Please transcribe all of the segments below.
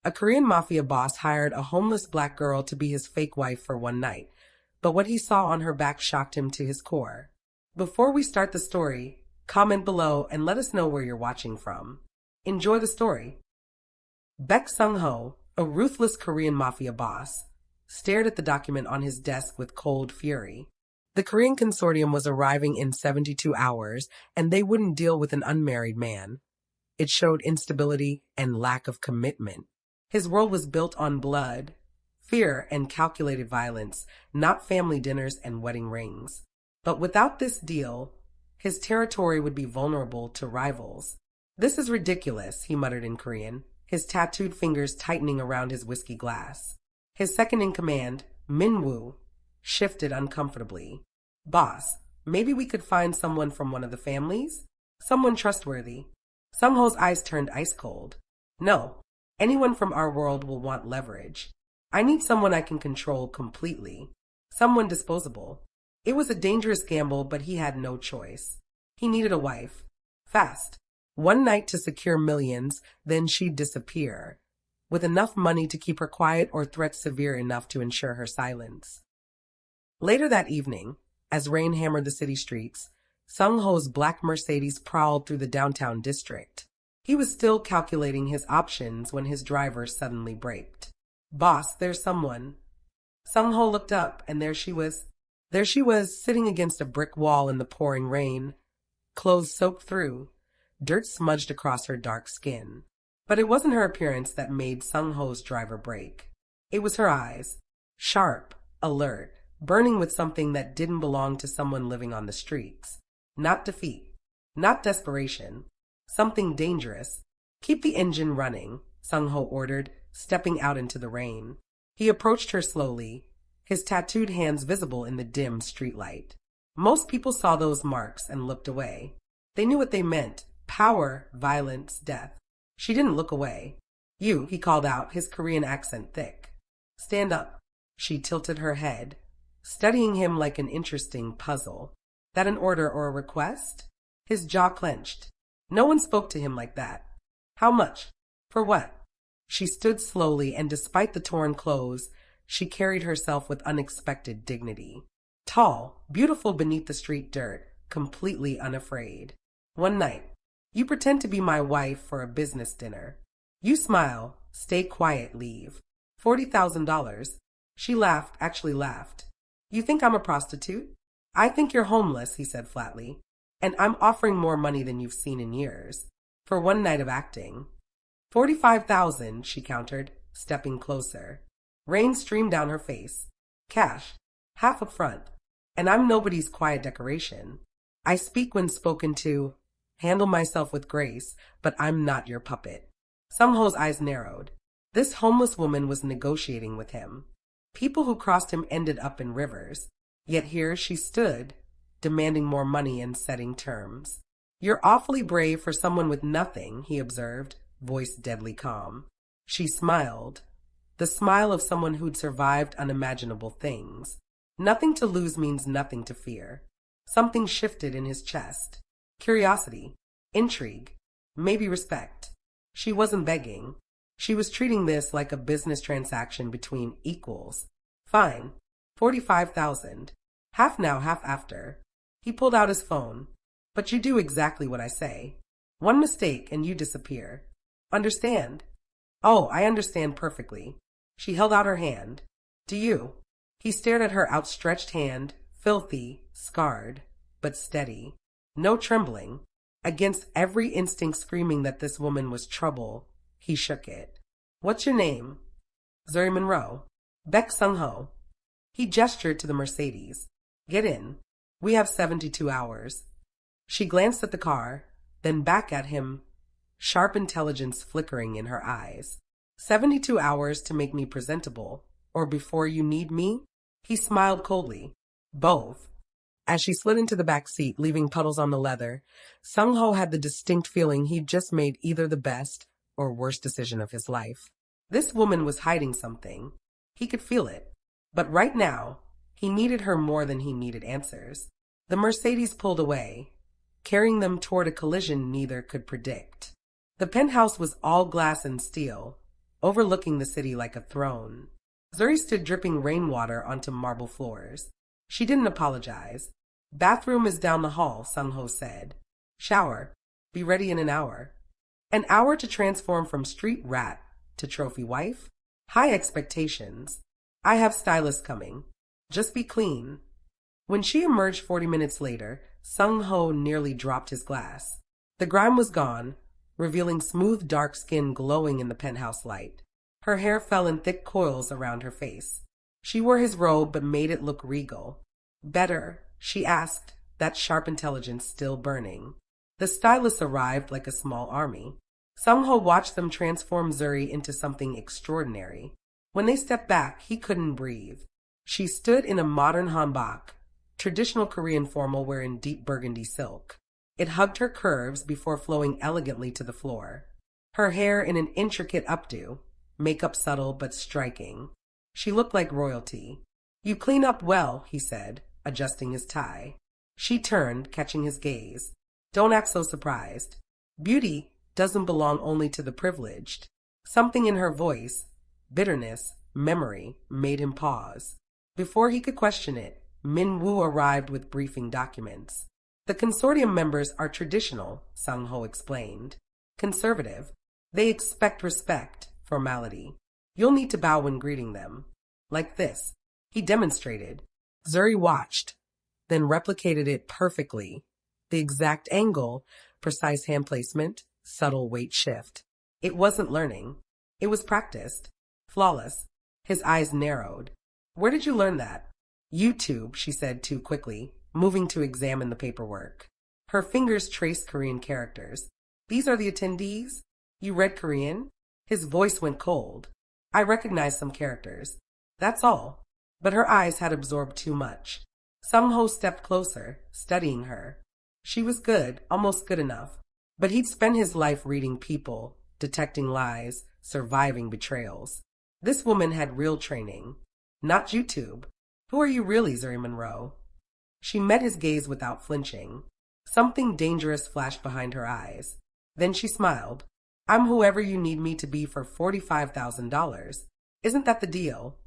A Korean Mafia boss hired a homeless black girl to be his fake wife for one night, but what he saw on her back shocked him to his core. Before we start the story, comment below and let us know where you're watching from. Enjoy the story. Baek Sung-ho, a ruthless Korean mafia boss, stared at the document on his desk with cold fury. The Korean consortium was arriving in 72 hours, and they wouldn't deal with an unmarried man. It showed instability and lack of commitment. His world was built on blood, fear, and calculated violence, not family dinners and wedding rings. But without this deal, his territory would be vulnerable to rivals. "This is ridiculous," he muttered in Korean, his tattooed fingers tightening around his whiskey glass. His second-in-command, Min-woo, shifted uncomfortably. "Boss, maybe we could find someone from one of the families? Someone trustworthy." Sung-ho's eyes turned ice cold. "No, anyone from our world will want leverage. I need someone I can control completely. Someone disposable." It was a dangerous gamble, but he had no choice. He needed a wife. Fast. One night to secure millions, then she'd disappear, with enough money to keep her quiet or threats severe enough to ensure her silence. Later that evening, as rain hammered the city streets, Sung-ho's black Mercedes prowled through the downtown district. He was still calculating his options when his driver suddenly braked. "Boss, there's someone." Sung-ho looked up, and there she was. There she was, sitting against a brick wall in the pouring rain, clothes soaked through, dirt smudged across her dark skin. But it wasn't her appearance that made Sung-ho's driver brake. It was her eyes, sharp, alert, burning with something that didn't belong to someone living on the streets. Not defeat, not desperation, something dangerous. "Keep the engine running," Sung-ho ordered, stepping out into the rain. He approached her slowly, his tattooed hands visible in the dim streetlight. Most people saw those marks and looked away. They knew what they meant: power, violence, death. She didn't look away. "You," he called out, his Korean accent thick. "Stand up." She tilted her head, studying him like an interesting puzzle. That an order or a request? His jaw clenched. No one spoke to him like that. "How much? For what?" She stood slowly, and despite the torn clothes, she carried herself with unexpected dignity. Tall, beautiful beneath the street dirt, completely unafraid. "One night. You pretend to be my wife for a business dinner. You smile, stay quiet, leave. $40,000. She laughed, actually laughed. "You think I'm a prostitute?" "I think you're homeless," he said flatly. "And I'm offering more money than you've seen in years. For one night of acting." "45,000, she countered, stepping closer. Rain streamed down her face. "Cash. Half up front. And I'm nobody's quiet decoration. I speak when spoken to, handle myself with grace, but I'm not your puppet." Sung-ho's eyes narrowed. This homeless woman was negotiating with him. People who crossed him ended up in rivers. Yet here she stood, demanding more money and setting terms. "You're awfully brave for someone with nothing," he observed, voice deadly calm. She smiled, the smile of someone who'd survived unimaginable things. Nothing to lose means nothing to fear. Something shifted in his chest. Curiosity, intrigue, maybe respect. She wasn't begging. She was treating this like a business transaction between equals. "Fine. 45,000. Half now, half after." He pulled out his phone. "But you do exactly what I say. One mistake and you disappear. Understand?" "Oh, I understand perfectly." She held out her hand. "Do you?" He stared at her outstretched hand, filthy, scarred, but steady. No trembling. Against every instinct screaming that this woman was trouble, he shook it. "What's your name?" "Zuri Monroe." "Baek Sung-ho." He gestured to the Mercedes. "Get in. We have 72 hours. She glanced at the car, then back at him, sharp intelligence flickering in her eyes. 72 hours to make me presentable, or before you need me?" He smiled coldly. "Both." As she slid into the back seat, leaving puddles on the leather, Sung-ho had the distinct feeling he'd just made either the best or worst decision of his life. This woman was hiding something. He could feel it. But right now, he needed her more than he needed answers. The Mercedes pulled away, carrying them toward a collision neither could predict. The penthouse was all glass and steel, overlooking the city like a throne. Zuri stood dripping rainwater onto marble floors. She didn't apologize. Bathroom is down the hall, Sung-ho said. Shower. Be ready in an hour. An hour to transform from street rat to trophy wife? High expectations. I have stylists coming. Just be clean. When she emerged 40 minutes later, Sung-ho nearly dropped his glass. The grime was gone, revealing smooth dark skin glowing in the penthouse light. Her hair fell in thick coils around her face. She wore his robe but made it look regal. Better, she asked, that sharp intelligence still burning. The stylists arrived like a small army. Sung-ho watched them transform Zuri into something extraordinary. When they stepped back, he couldn't breathe. She stood in a modern hanbok, traditional Korean formal wear in deep burgundy silk. It hugged her curves before flowing elegantly to the floor. Her hair in an intricate updo, makeup subtle but striking. She looked like royalty. You clean up well, he said, adjusting his tie. She turned, catching his gaze. Don't act so surprised. Beauty doesn't belong only to the privileged. Something in her voice, bitterness, memory, made him pause. Before he could question it, Min Woo arrived with briefing documents. The consortium members are traditional, Sung-ho explained. Conservative. They expect respect, formality. You'll need to bow when greeting them. Like this. He demonstrated. Zuri watched, then replicated it perfectly. The exact angle, precise hand placement, subtle weight shift. It wasn't learning. It was practiced. Flawless. His eyes narrowed. Where did you learn that? YouTube, she said too quickly, moving to examine the paperwork. Her fingers traced Korean characters. These are the attendees? You read Korean? His voice went cold. I recognized some characters. That's all. But her eyes had absorbed too much. Sung-ho stepped closer, studying her. She was good, almost good enough. But he'd spent his life reading people, detecting lies, surviving betrayals. This woman had real training. Not YouTube. Who are you really, Zuri Monroe? She met his gaze without flinching. Something dangerous flashed behind her eyes. Then she smiled. I'm whoever you need me to be for $45,000. Isn't that the deal?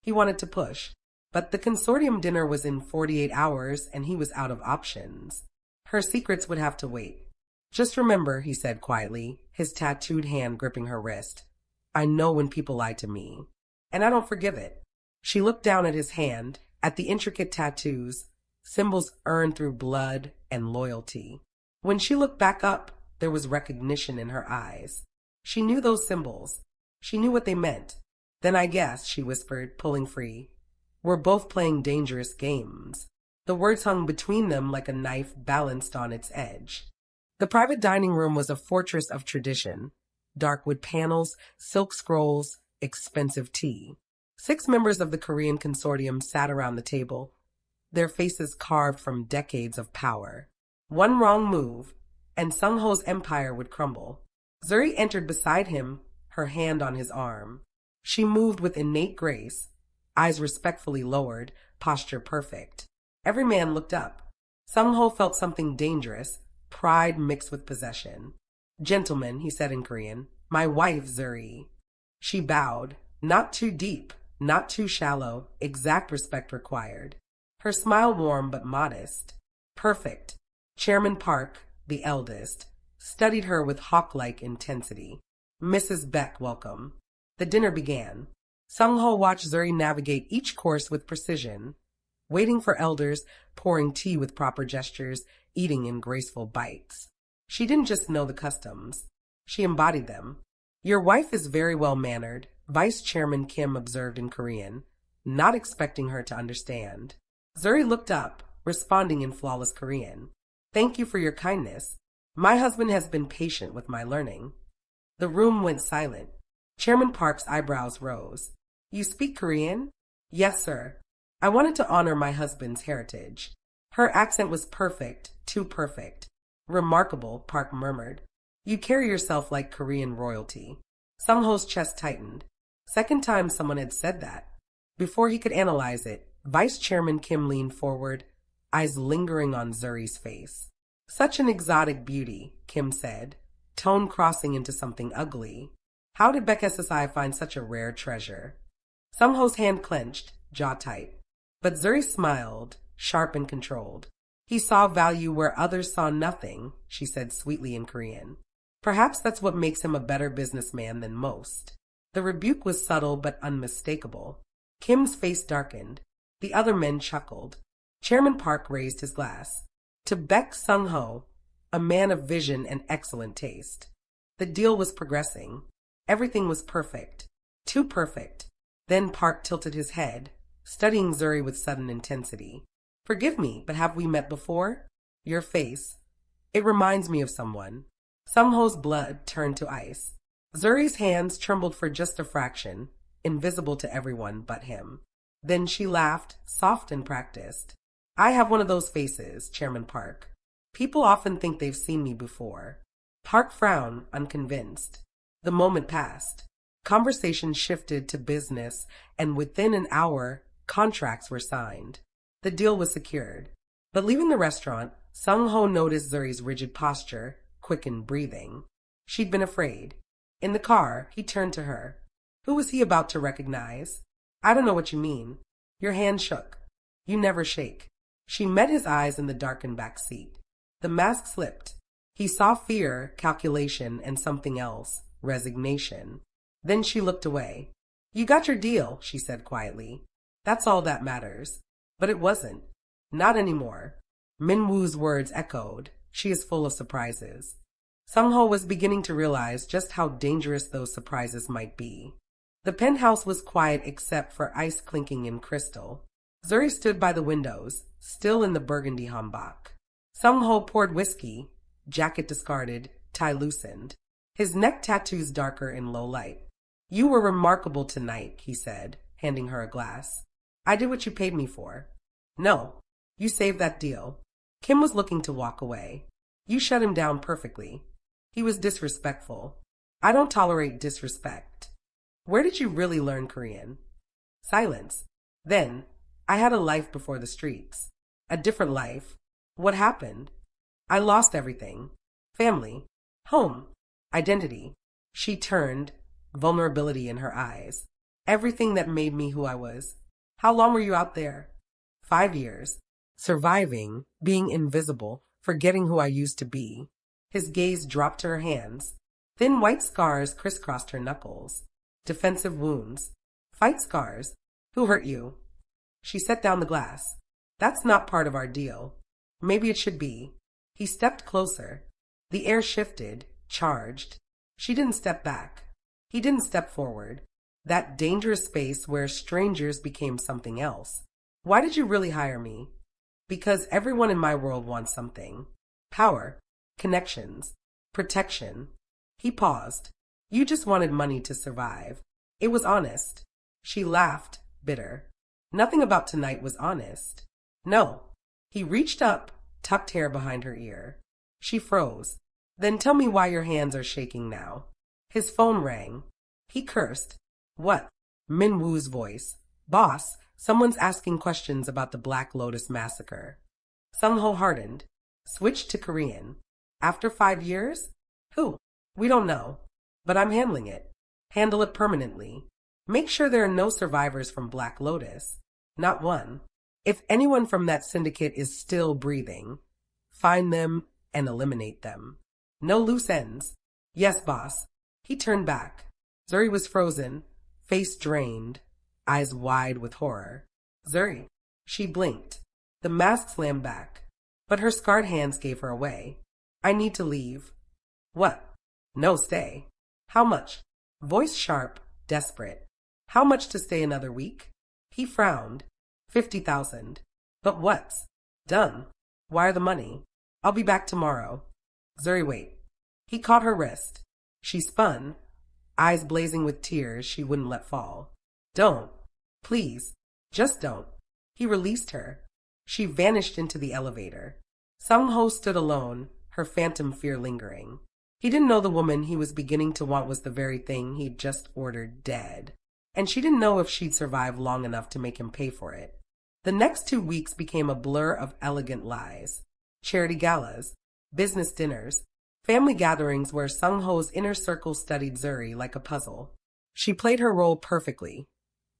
He wanted to push. But the consortium dinner was in 48 hours and he was out of options. Her secrets would have to wait. Just remember, he said quietly, his tattooed hand gripping her wrist. I know when people lie to me. And I don't forgive it. She looked down at his hand, at the intricate tattoos, symbols earned through blood and loyalty. When she looked back up, there was recognition in her eyes. She knew those symbols. She knew what they meant. Then I guess, she whispered, pulling free. We're both playing dangerous games. The words hung between them like a knife balanced on its edge. The private dining room was a fortress of tradition. Dark wood panels, silk scrolls, expensive tea. 6 members of the Korean consortium sat around the table, their faces carved from decades of power. One wrong move, and Sung-ho's empire would crumble. Zuri entered beside him, her hand on his arm. She moved with innate grace, eyes respectfully lowered, posture perfect. Every man looked up. Sung-ho felt something dangerous, pride mixed with possession. Gentlemen, he said in Korean, my wife, Zuri. She bowed, not too deep, not too shallow, exact respect required. Her smile warm but modest. Perfect. Chairman Park, the eldest, studied her with hawk-like intensity. Mrs. Beck, welcome. The dinner began. Sung-ho watched Zuri navigate each course with precision, waiting for elders, pouring tea with proper gestures, eating in graceful bites. She didn't just know the customs. She embodied them. Your wife is very well-mannered, Vice Chairman Kim observed in Korean, not expecting her to understand. Zuri looked up, responding in flawless Korean. Thank you for your kindness. My husband has been patient with my learning. The room went silent. Chairman Park's eyebrows rose. You speak Korean? Yes, sir. I wanted to honor my husband's heritage. Her accent was perfect, too perfect. Remarkable, Park murmured. You carry yourself like Korean royalty. Sung-ho's chest tightened. Second time someone had said that. Before he could analyze it, Vice Chairman Kim leaned forward, eyes lingering on Zuri's face. Such an exotic beauty, Kim said, tone crossing into something ugly. How did BSSI find such a rare treasure? Sungho's hand clenched, jaw tight. But Zuri smiled, sharp and controlled. He saw value where others saw nothing, she said sweetly in Korean. Perhaps that's what makes him a better businessman than most. The rebuke was subtle but unmistakable. Kim's face darkened. The other men chuckled. Chairman Park raised his glass. To Baek Sung-ho, a man of vision and excellent taste. The deal was progressing. Everything was perfect. Too perfect. Then Park tilted his head, studying Zuri with sudden intensity. Forgive me, but have we met before? Your face. It reminds me of someone. Sung-ho's blood turned to ice. Zuri's hands trembled for just a fraction, invisible to everyone but him. Then she laughed, soft and practiced. I have one of those faces, Chairman Park. People often think they've seen me before. Park frowned, unconvinced. The moment passed. Conversation shifted to business, and within an hour, contracts were signed. The deal was secured. But leaving the restaurant, Sung-ho noticed Zuri's rigid posture, quickened breathing. She'd been afraid. In the car, he turned to her. Who was he about to recognize? I don't know what you mean. Your hand shook. You never shake. She met his eyes in the darkened back seat. The mask slipped. He saw fear, calculation, and something else, resignation. Then she looked away. You got your deal, she said quietly. That's all that matters. But it wasn't. Not anymore. Min-woo's words echoed. She is full of surprises. Sung-ho was beginning to realize just how dangerous those surprises might be. The penthouse was quiet except for ice clinking in crystal. Zuri stood by the windows, still in the burgundy hanbok. Sung-ho poured whiskey, jacket discarded, tie loosened. His neck tattoos darker in low light. You were remarkable tonight, he said, handing her a glass. I did what you paid me for. No, you saved that deal. Kim was looking to walk away. You shut him down perfectly. He was disrespectful. I don't tolerate disrespect. Where did you really learn Korean? Silence. Then, I had a life before the streets. A different life. What happened? I lost everything. Family. Home. Identity. She turned, vulnerability in her eyes. Everything that made me who I was. How long were you out there? 5 years. Surviving, being invisible, forgetting who I used to be. His gaze dropped to her hands. Thin white scars crisscrossed her knuckles. Defensive wounds. Fight scars. Who hurt you? She set down the glass. That's not part of our deal. Maybe it should be. He stepped closer. The air shifted, charged. She didn't step back. He didn't step forward. That dangerous space where strangers became something else. Why did you really hire me? Because everyone in my world wants something. Power. Connections. Protection. He paused. You just wanted money to survive. It was honest. She laughed, bitter. Nothing about tonight was honest. No. He reached up, tucked hair behind her ear. She froze. Then tell me why your hands are shaking now. His phone rang. He cursed. What? Min-woo's voice. Boss, someone's asking questions about the Black Lotus massacre. Sung-ho hardened. Switched to Korean. After 5 years? Who? We don't know. But I'm handling it. Handle it permanently. Make sure there are no survivors from Black Lotus. Not one. If anyone from that syndicate is still breathing, find them and eliminate them. No loose ends. Yes, boss. He turned back. Zuri was frozen, face drained, eyes wide with horror. Zuri. She blinked. The mask slammed back, but her scarred hands gave her away. I need to leave. What? No, stay. How much? Voice sharp, desperate. How much to stay another week? He frowned. 50,000. But what's? Done. Wire the money. I'll be back tomorrow. Zuri, wait. He caught her wrist. She spun, eyes blazing with tears she wouldn't let fall. Don't. Please. Just don't. He released her. She vanished into the elevator. Sung-ho stood alone, her phantom fear lingering. He didn't know the woman he was beginning to want was the very thing he'd just ordered dead. And she didn't know if she'd survive long enough to make him pay for it. The next 2 weeks became a blur of elegant lies. Charity galas, business dinners, family gatherings where Sung-ho's inner circle studied Zuri like a puzzle. She played her role perfectly,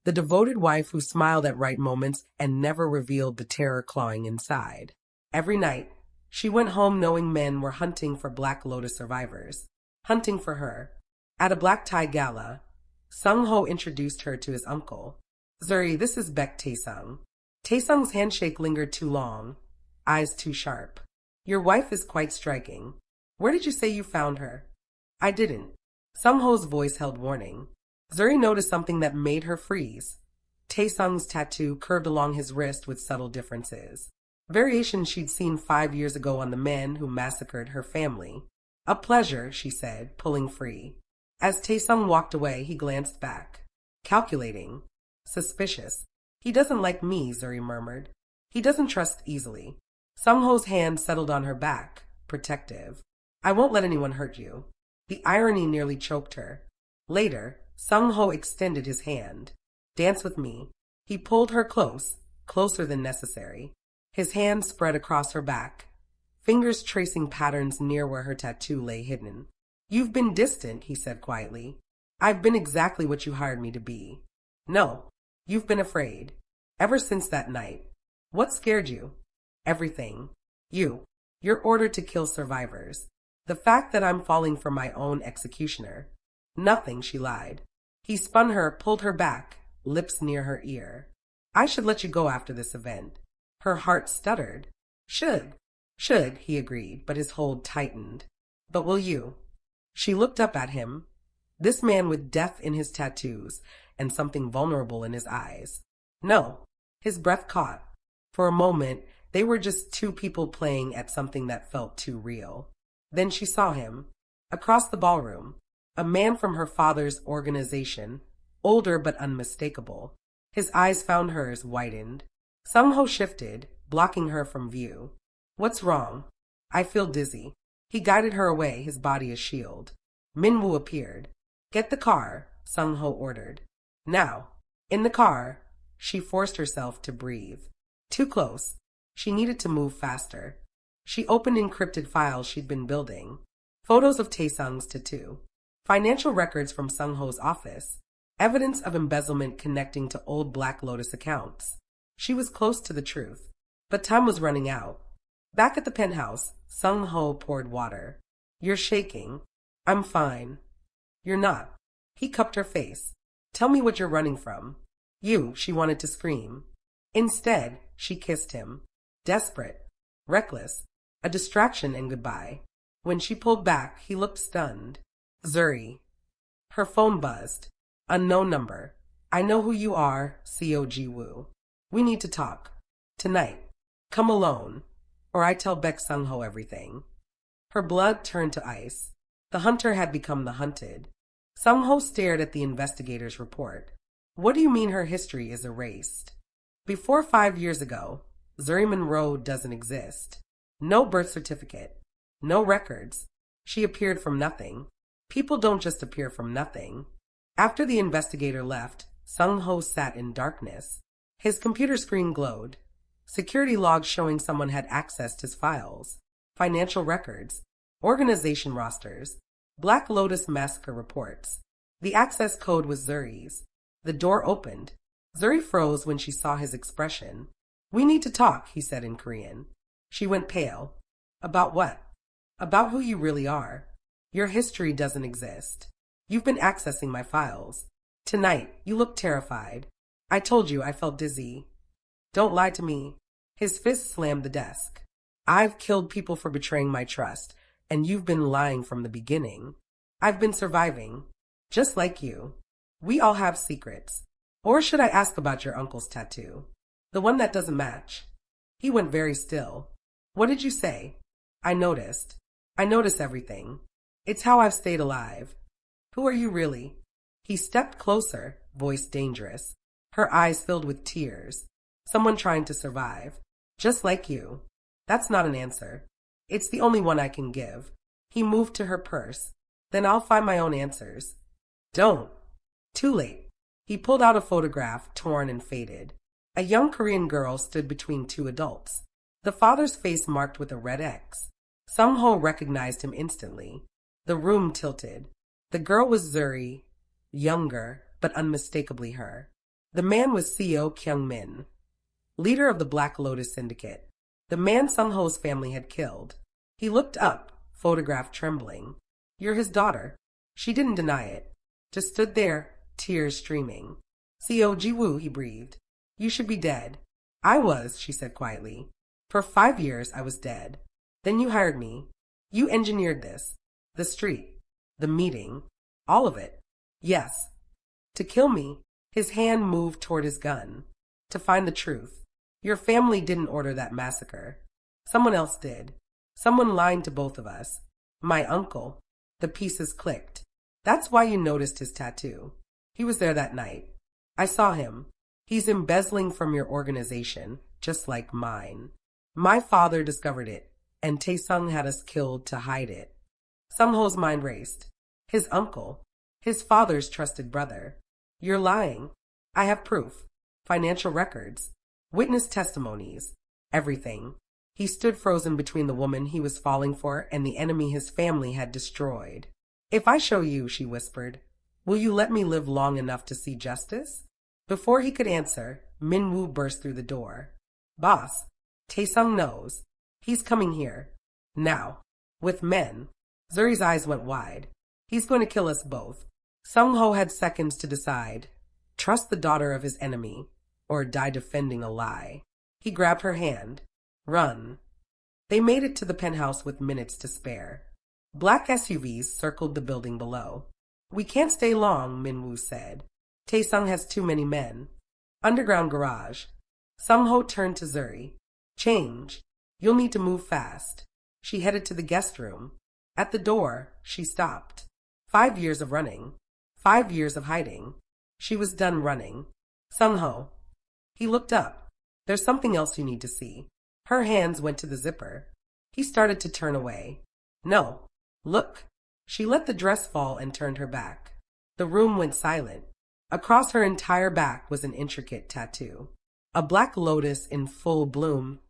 the devoted wife who smiled at right moments and never revealed the terror clawing inside. Every night, she went home knowing men were hunting for Black Lotus survivors, hunting for her. At a black tie gala, Sung-ho introduced her to his uncle. Zuri, this is Baek Taesung. Taesung's handshake lingered too long, eyes too sharp. Your wife is quite striking. Where did you say you found her? I didn't. Sung-ho's voice held warning. Zuri noticed something that made her freeze. Taesung's tattoo curved along his wrist with subtle differences. Variations she'd seen 5 years ago on the men who massacred her family. A pleasure, she said, pulling free. As Taesung walked away, he glanced back. Calculating. Suspicious. He doesn't like me, Zuri murmured. He doesn't trust easily. Sung-ho's hand settled on her back, protective. I won't let anyone hurt you. The irony nearly choked her. Later, Sung-ho extended his hand. Dance with me. He pulled her close, closer than necessary. His hand spread across her back, fingers tracing patterns near where her tattoo lay hidden. You've been distant, he said quietly. I've been exactly what you hired me to be. No, you've been afraid. Ever since that night. What scared you? Everything. You. Your order to kill survivors. The fact that I'm falling for my own executioner. Nothing, she lied. He spun her, pulled her back, lips near her ear. I should let you go after this event. Her heart stuttered. Should, he agreed, but his hold tightened. But will you? She looked up at him, this man with death in his tattoos and something vulnerable in his eyes. No. His breath caught. For a moment, they were just two people playing at something that felt too real. Then she saw him. Across the ballroom, a man from her father's organization, older but unmistakable. His eyes found hers, widened. Sung-ho shifted, blocking her from view. What's wrong? I feel dizzy. He guided her away, his body a shield. Minwoo appeared. Get the car, Sung-ho ordered. Now. In the car, she forced herself to breathe. Too close. She needed to move faster. She opened encrypted files she'd been building. Photos of Taesung's tattoo. Financial records from Sung-ho's office. Evidence of embezzlement connecting to old Black Lotus accounts. She was close to the truth. But time was running out. Back at the penthouse, Sung-ho poured water. You're shaking. I'm fine. You're not. He cupped her face. Tell me what you're running from. You, she wanted to scream. Instead, she kissed him. Desperate. Reckless. A distraction and goodbye. When she pulled back, he looked stunned. Zuri. Her phone buzzed. Unknown number. I know who you are, Cog Woo. We need to talk. Tonight. Come alone. Or I tell Baek Sung-ho everything. Her blood turned to ice. The hunter had become the hunted. Sung-ho stared at the investigator's report. What do you mean her history is erased? Before 5 years ago, Zuri Monroe doesn't exist. No birth certificate. No records. She appeared from nothing. People don't just appear from nothing. After the investigator left, Sung-ho sat in darkness. His computer screen glowed. Security logs showing someone had accessed his files. Financial records. Organization rosters. Black Lotus massacre reports. The access code was Zuri's. The door opened. Zuri froze when she saw his expression. We need to talk, he said in Korean. She went pale. About what? About who you really are. Your history doesn't exist. You've been accessing my files. Tonight, you look terrified. I told you I felt dizzy. Don't lie to me. His fist slammed the desk. I've killed people for betraying my trust, and you've been lying from the beginning. I've been surviving. Just like you. We all have secrets. Or should I ask about your uncle's tattoo? The one that doesn't match. He went very still. What did you say? I noticed. I notice everything. It's how I've stayed alive. Who are you really? He stepped closer, voice dangerous. Her eyes filled with tears. Someone trying to survive. Just like you. That's not an answer. It's the only one I can give. He moved to her purse. Then I'll find my own answers. Don't. Too late. He pulled out a photograph, torn and faded. A young Korean girl stood between two adults. The father's face marked with a red X. Sung-ho recognized him instantly. The room tilted. The girl was Zuri, younger, but unmistakably her. The man was Seo Kyung-min, leader of the Black Lotus Syndicate, the man Sung-ho's family had killed. He looked up, photograph trembling. "You're his daughter." She didn't deny it, just stood there, tears streaming. "Seo Ji-woo," he breathed. "You should be dead." "I was," she said quietly. "For 5 years I was dead. Then you hired me. You engineered this. The street. The meeting. All of it. Yes. To kill me." His hand moved toward his gun. "To find the truth. Your family didn't order that massacre. Someone else did. Someone lying to both of us. My uncle." The pieces clicked. "That's why you noticed his tattoo. He was there that night. I saw him. He's embezzling from your organization, just like mine. My father discovered it, and Taesung had us killed to hide it." Sung-ho's mind raced. His uncle. His father's trusted brother. "You're lying. I have proof. Financial records. Witness testimonies. Everything." He stood frozen between the woman he was falling for and the enemy his family had destroyed. "If I show you," she whispered, "will you let me live long enough to see justice?" Before he could answer, Min-woo burst through the door. "Boss, Taesung knows. He's coming here. Now. With men." Zuri's eyes went wide. "He's going to kill us both." Sung-ho had seconds to decide. Trust the daughter of his enemy, or die defending a lie. He grabbed her hand. "Run." They made it to the penthouse with minutes to spare. Black SUVs circled the building below. "We can't stay long," Min-woo said. "Taesung has too many men." Underground garage. Sung-ho turned to Zuri. "Change. You'll need to move fast." She headed to the guest room. At the door, she stopped. 5 years of running. 5 years of hiding. She was done running. "Sung-ho." He looked up. "There's something else you need to see." Her hands went to the zipper. He started to turn away. "No. Look." She let the dress fall and turned her back. The room went silent. Across her entire back was an intricate tattoo. A black lotus in full bloom,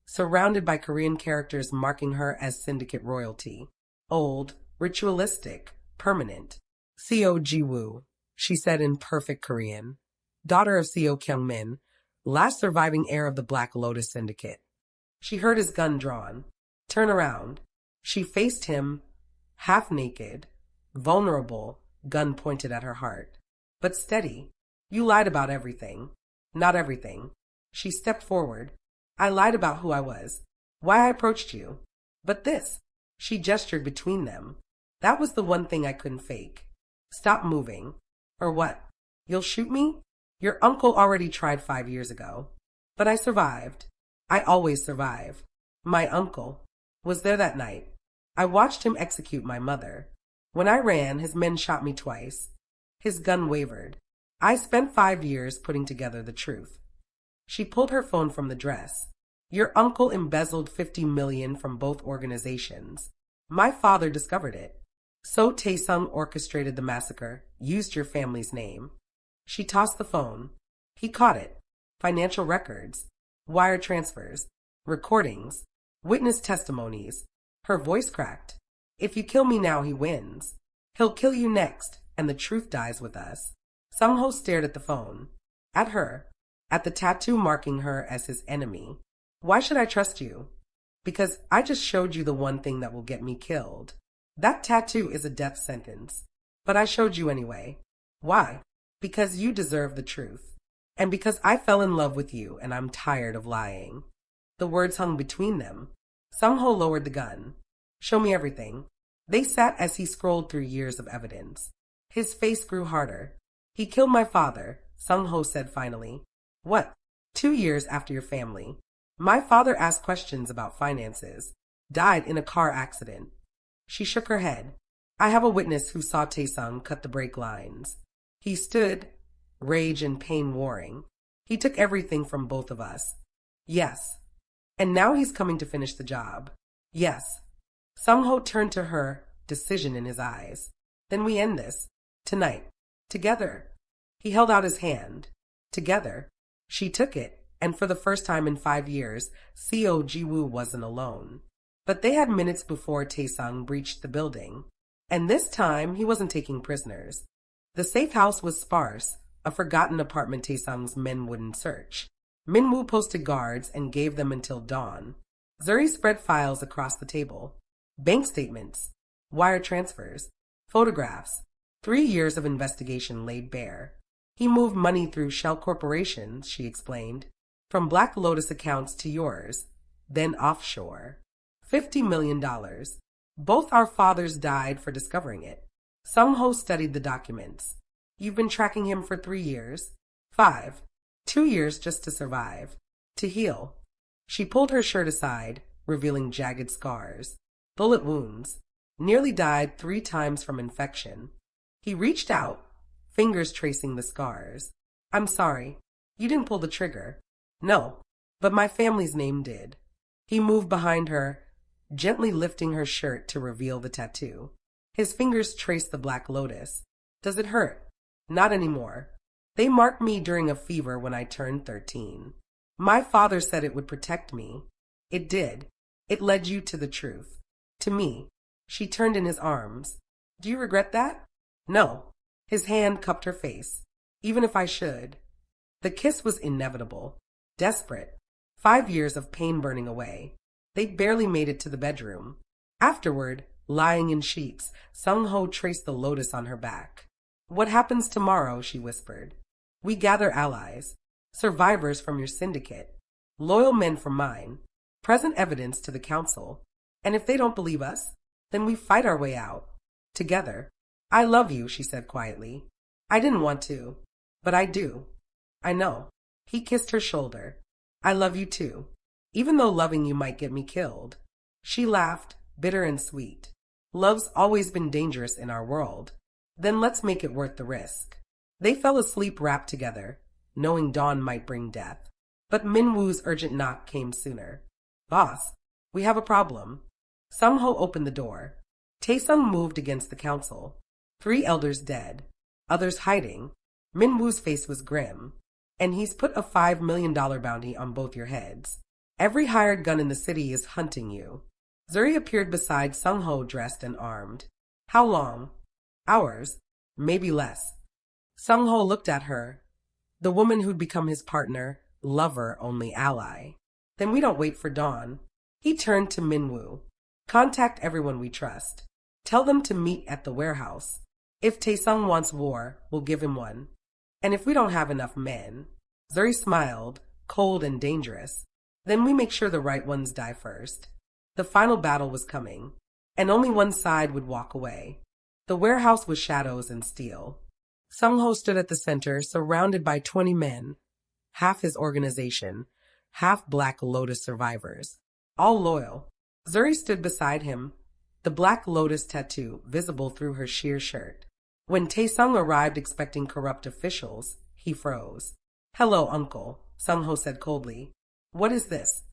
surrounded by Korean characters marking her as syndicate royalty. Old, ritualistic, permanent. "Seo Ji-woo," she said in perfect Korean. Daughter of Seo Kyung-min, last surviving heir of the Black Lotus Syndicate. She heard his gun drawn. Turn around. She faced him, half naked, vulnerable, gun pointed at her heart. But steady. "You lied about everything." "Not everything." She stepped forward. "I lied about who I was, why I approached you. But this." She gestured between them. "That was the one thing I couldn't fake. Stop moving." "Or what? You'll shoot me?" "Your uncle already tried 5 years ago." "But I survived. I always survive." "My uncle was there that night. I watched him execute my mother. When I ran, his men shot me twice." His gun wavered. "I spent 5 years putting together the truth." She pulled her phone from the dress. "Your uncle embezzled 50 million from both organizations. My father discovered it. So Taesung orchestrated the massacre, used your family's name." She tossed the phone. He caught it. Financial records, wire transfers, recordings, witness testimonies. Her voice cracked. "If you kill me now, he wins. He'll kill you next, and the truth dies with us." Sung-ho stared at the phone. At her. At the tattoo marking her as his enemy. "Why should I trust you?" "Because I just showed you the one thing that will get me killed. That tattoo is a death sentence. But I showed you anyway." "Why?" "Because you deserve the truth. And because I fell in love with you and I'm tired of lying." The words hung between them. Sung-ho lowered the gun. "Show me everything." They sat as he scrolled through years of evidence. His face grew harder. "He killed my father," Sung-ho said finally. "What? 2 years after your family. My father asked questions about finances. Died in a car accident." She shook her head. "I have a witness who saw Taesung cut the brake lines. He stood, rage and pain warring. He took everything from both of us." "Yes. And now he's coming to finish the job." "Yes." Sung-ho turned to her, decision in his eyes. "Then we end this. Tonight. Together." He held out his hand. Together. She took it, and for the first time in 5 years, Seo Ji-woo wasn't alone. But they had minutes before Taesung breached the building. And this time, he wasn't taking prisoners. The safe house was sparse, a forgotten apartment Taesung's men wouldn't search. Minwoo posted guards and gave them until dawn. Zuri spread files across the table. Bank statements, wire transfers, photographs. 3 years of investigation laid bare. He moved money through shell corporations, she explained, from Black Lotus accounts to yours, then offshore. $50 million. Both our fathers died for discovering it. Sung-ho studied the documents. You've been tracking him for 3 years. 5. 2 years just to survive. To heal. She pulled her shirt aside, revealing jagged scars. Bullet wounds. Nearly died 3 times from infection. He reached out, fingers tracing the scars. I'm sorry. You didn't pull the trigger. No, but my family's name did. He moved behind her, gently lifting her shirt to reveal the tattoo. His fingers traced the Black Lotus. Does it hurt? Not anymore. They marked me during a fever when I turned 13. My father said it would protect me. It did. It led you to the truth. To me. She turned in his arms. Do you regret that? No. His hand cupped her face. Even if I should. The kiss was inevitable. Desperate. 5 years of pain burning away. They barely made it to the bedroom. Afterward, lying in sheets, Sung-ho traced the lotus on her back. What happens tomorrow, she whispered. We gather allies. Survivors from your syndicate. Loyal men from mine. Present evidence to the council. And if they don't believe us, then we fight our way out. Together. I love you, she said quietly. I didn't want to, but I do. I know. He kissed her shoulder. I love you too, even though loving you might get me killed. She laughed, bitter and sweet. Love's always been dangerous in our world. Then let's make it worth the risk. They fell asleep wrapped together, knowing dawn might bring death. But Minwoo's urgent knock came sooner. Boss, we have a problem. Sung-ho opened the door. Taesung moved against the council. 3 elders dead, others hiding. Minwoo's face was grim. And he's put a $5 million bounty on both your heads. Every hired gun in the city is hunting you. Zuri appeared beside Sung-ho dressed and armed. How long? Hours. Maybe less. Sung-ho looked at her. The woman who'd become his partner, lover, only ally. Then we don't wait for dawn. He turned to Minwoo. Contact everyone we trust. Tell them to meet at the warehouse. If Taesung wants war, we'll give him one. And if we don't have enough men, Zuri smiled, cold and dangerous, then we make sure the right ones die first. The final battle was coming, and only one side would walk away. The warehouse was shadows and steel. Sung-ho stood at the center, surrounded by 20 men, half his organization, half Black Lotus survivors, all loyal. Zuri stood beside him, the Black Lotus tattoo visible through her sheer shirt. When Taesung arrived expecting corrupt officials, he froze. Hello, uncle, Sung-ho said coldly. What is this?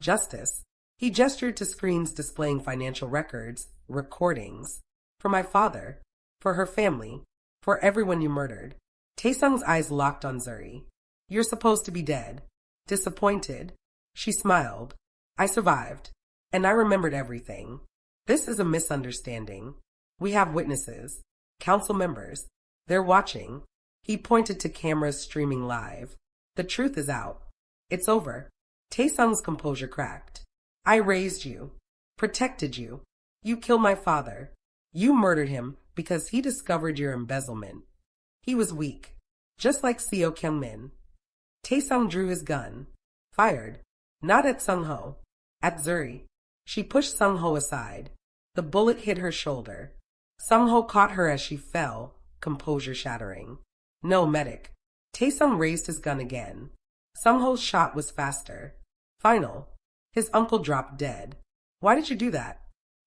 Justice. He gestured to screens displaying financial records, recordings. For my father, for her family, for everyone you murdered. Taesung's eyes locked on Zuri. You're supposed to be dead. Disappointed. She smiled. I survived. And I remembered everything. This is a misunderstanding. We have witnesses. Council members. They're watching. He pointed to cameras streaming live. The truth is out. It's over. Taesung's composure cracked. I raised you. Protected you. You killed my father. You murdered him because he discovered your embezzlement. He was weak. Just like Seo Kyung-min. Taesung drew his gun. Fired. Not at Sung-ho. At Zuri. She pushed Sung-ho aside. The bullet hit her shoulder. Sung-ho caught her as she fell, composure shattering. No, medic. Taesung raised his gun again. Sung-ho's shot was faster. Final. His uncle dropped dead. Why did you do that?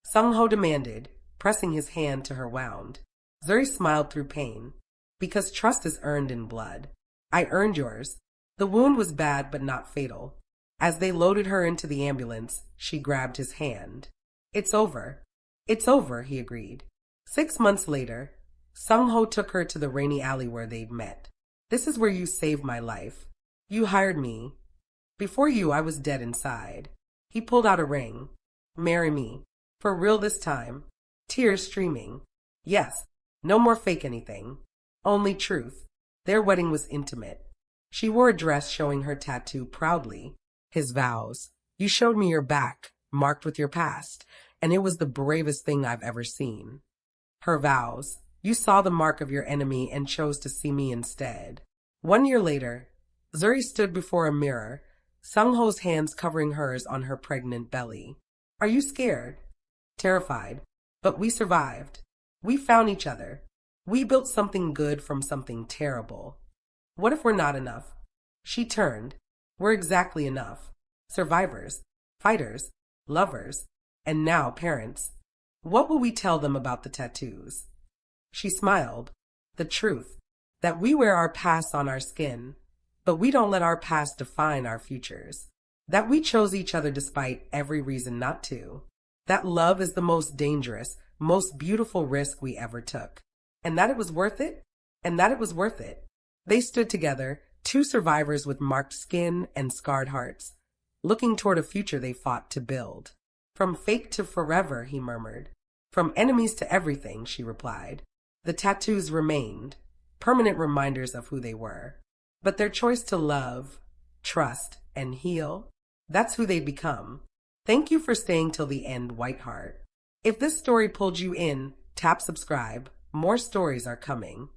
Sung-ho demanded, pressing his hand to her wound. Zuri smiled through pain. Because trust is earned in blood. I earned yours. The wound was bad but not fatal. As they loaded her into the ambulance, she grabbed his hand. It's over. It's over, he agreed. 6 months later, Sung-ho took her to the rainy alley where they'd met. This is where you saved my life. You hired me. Before you, I was dead inside. He pulled out a ring. Marry me. For real this time. Tears streaming. Yes, no more fake anything. Only truth. Their wedding was intimate. She wore a dress showing her tattoo proudly. His vows. You showed me your back, marked with your past, and it was the bravest thing I've ever seen. Her vows. You saw the mark of your enemy and chose to see me instead. 1 year later, Zuri stood before a mirror, Sung-ho's hands covering hers on her pregnant belly. Are you scared? Terrified. But we survived. We found each other. We built something good from something terrible. What if we're not enough? She turned. We're exactly enough. Survivors, fighters, lovers, and now parents. What will we tell them about the tattoos? She smiled. The truth. That we wear our past on our skin, but we don't let our past define our futures. That we chose each other despite every reason not to. That love is the most dangerous, most beautiful risk we ever took. And that it was worth it? And that it was worth it. They stood together, two survivors with marked skin and scarred hearts, looking toward a future they fought to build. From fake to forever, he murmured. From enemies to everything, she replied. The tattoos remained, permanent reminders of who they were. But their choice to love, trust, and heal, that's who they'd become. Thank you for staying till the end, Whiteheart. If this story pulled you in, tap subscribe. More stories are coming.